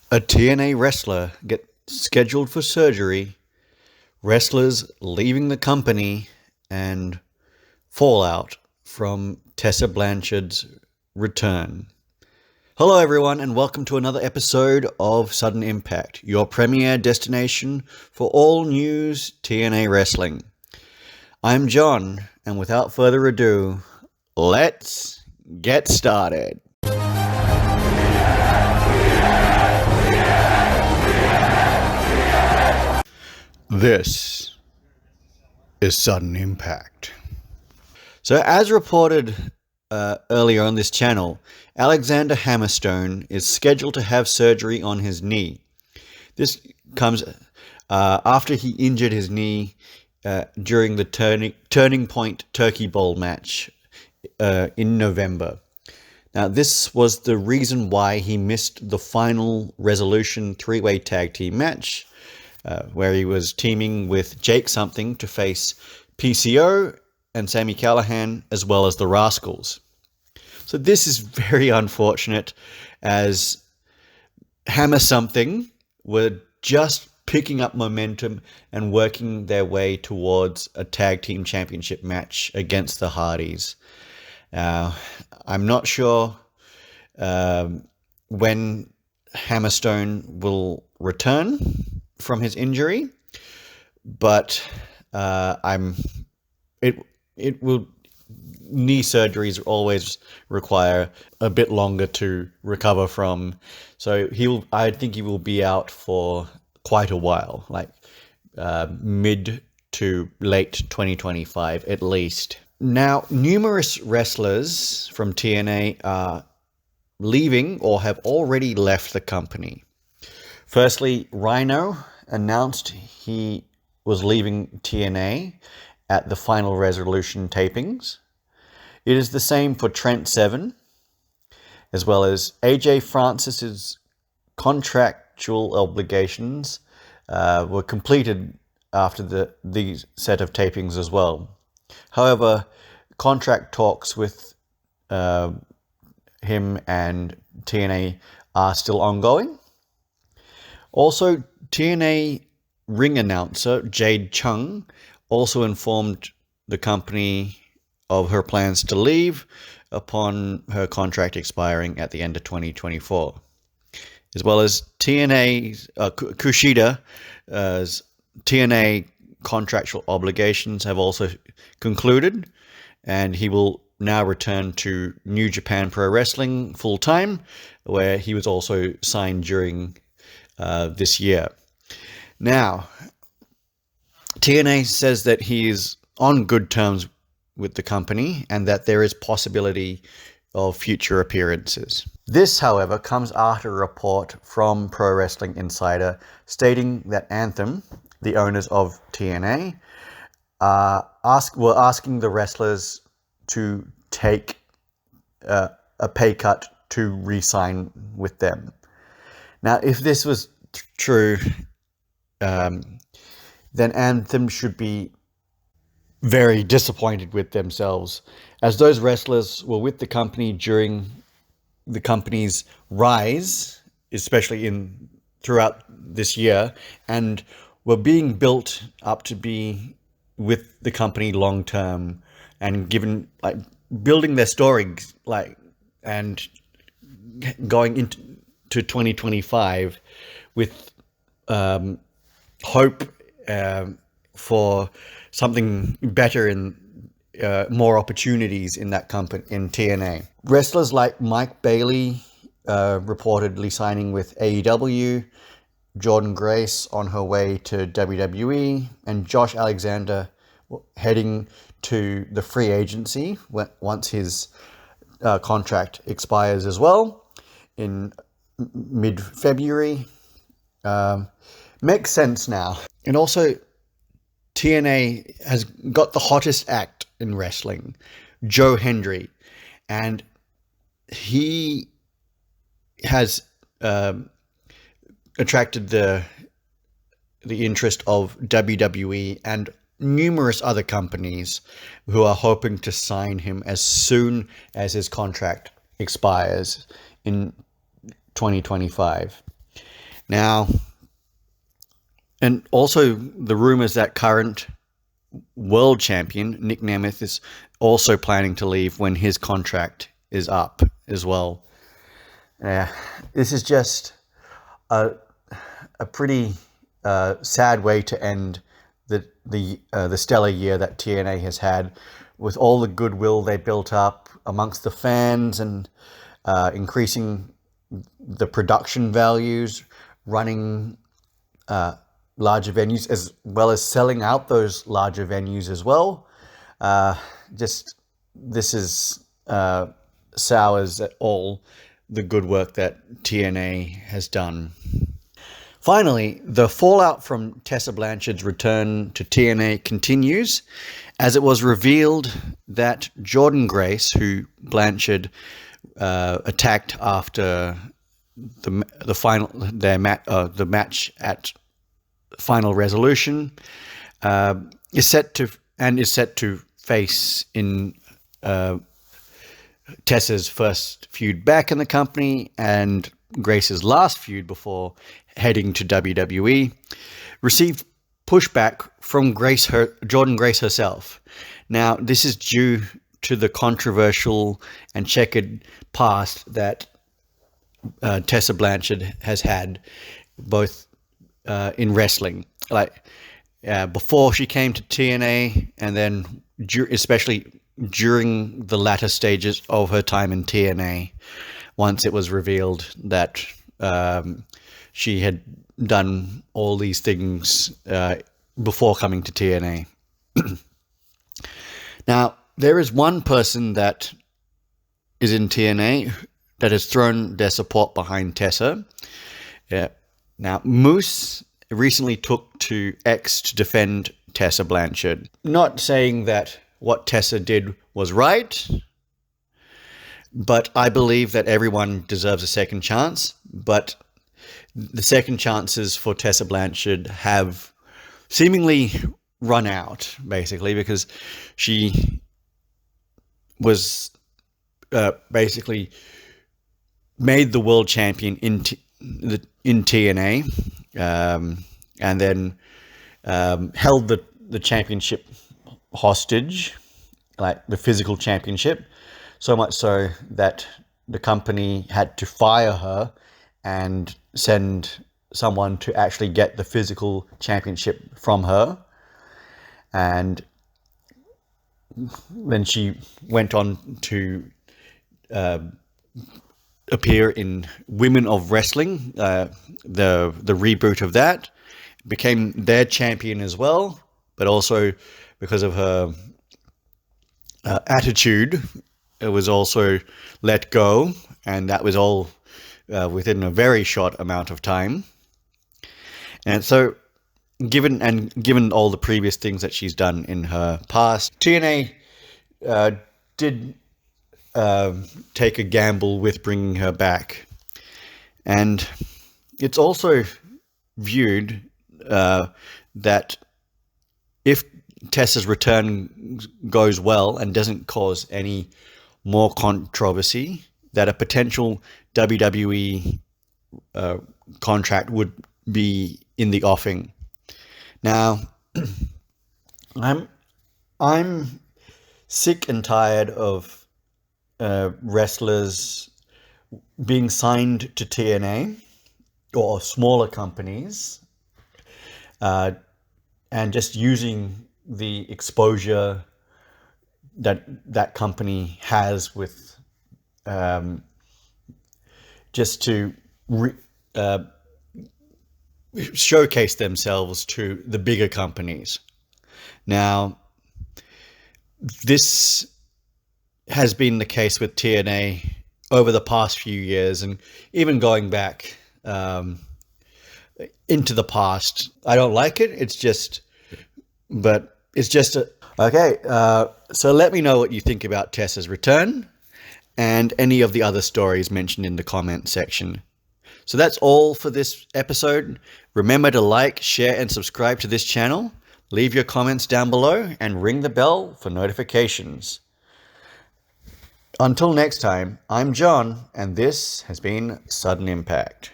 A TNA wrestler gets scheduled for surgery, wrestlers leaving the company, and fallout from Tessa Blanchard's return. Hello, everyone, and welcome to another episode of Sudden Impact, your premier destination for all news TNA wrestling. I'm John, and without further ado, let's get started. This is Sudden Impact. So, as reported earlier on this channel, Alexander Hammerstone is scheduled to have surgery on his knee. This comes after he injured his knee during the Turning Point Turkey Bowl match in November. Now, this was the reason why he missed the final Resolution three-way tag team match, where he was teaming with Jake Something to face PCO and Sami Callihan, as well as the Rascals. So this is very unfortunate, as Hammer Something were just picking up momentum and working their way towards a tag team championship match against the Hardys. I'm not sure when Hammerstone will return from his injury, but knee surgeries always require a bit longer to recover from, so I think he will be out for quite a while, like mid to late 2025 at least. Now, numerous wrestlers from TNA are leaving or have already left the company. Firstly, Rhino announced he was leaving TNA at the final Resolution tapings. It is the same for Trent Seven, as well as AJ Francis's contractual obligations were completed after the set of tapings as well. However, contract talks with him and TNA are still ongoing. Also, TNA ring announcer Jade Chung also informed the company of her plans to leave upon her contract expiring at the end of 2024. As well as Kushida's TNA contractual obligations have also concluded, and he will now return to New Japan Pro Wrestling full-time, where he was also signed during this year. Now, TNA says that he is on good terms with the company and that there is possibility of future appearances. This, however, comes after a report from Pro Wrestling Insider stating that Anthem, the owners of TNA, were asking the wrestlers to take a pay cut to re-sign with them. Now, if this was true, then Anthem should be very disappointed with themselves, as those wrestlers were with the company during the company's rise, especially throughout this year, and were being built up to be with the company long term, and given building their story and going into 2025 with hope for something better and more opportunities in that company, in TNA. Wrestlers like Mike Bailey reportedly signing with AEW, Jordan Grace on her way to WWE, and Josh Alexander heading to the free agency once his contract expires as well in mid-February. Makes sense now. And also, TNA has got the hottest act in wrestling, Joe Hendry, and he has attracted the interest of WWE and numerous other companies who are hoping to sign him as soon as his contract expires in 2025. Now, and also the rumors that current world champion Nick Nemeth is also planning to leave when his contract is up as well. This is just a pretty sad way to end the stellar year that TNA has had, with all the goodwill they built up amongst the fans and increasing the production values, running larger venues, as well as selling out those larger venues as well. This is sours at all the good work that TNA has done. Finally, the fallout from Tessa Blanchard's return to TNA continues, as it was revealed that Jordynne Grace, who Blanchard attacked after the match at Final Resolution, is set to face in Tessa's first feud back in the company and Grace's last feud before heading to WWE, received pushback from Jordynne Grace herself. Now, this is due to the controversial and checkered past that Tessa Blanchard has had, both in wrestling, before she came to TNA, and then especially during the latter stages of her time in TNA, once it was revealed that she had done all these things before coming to TNA. Now, there is one person that is in TNA that has thrown their support behind Tessa. Now, Moose recently took to X to defend Tessa Blanchard. Not saying that what Tessa did was right, but I believe that everyone deserves a second chance. But the second chances for Tessa Blanchard have seemingly run out, basically, because she was basically made the world champion in TNA, and then held the championship hostage, like the physical championship, so much so that the company had to fire her and send someone to actually get the physical championship from her. And then she went on to appear in Women of Wrestling, the reboot of that, became their champion as well, but also because of her attitude, it was also let go, and that was all within a very short amount of time. And so, given all the previous things that she's done in her past, TNA did take a gamble with bringing her back. And it's also viewed that if Tessa's return goes well and doesn't cause any more controversy, that a potential WWE contract would be in the offing. Now, I'm sick and tired of wrestlers being signed to TNA or smaller companies, and just using the exposure that company has with just to showcase themselves to the bigger companies. Now, this has been the case with TNA over the past few years, and even going back into the past. I don't like it. It's just okay. So let me know what you think about Tessa's return and any of the other stories mentioned in the comment section. So that's all for this episode. Remember to like, share, and subscribe to this channel. Leave your comments down below and ring the bell for notifications. Until next time, I'm John, and this has been Sudden Impact.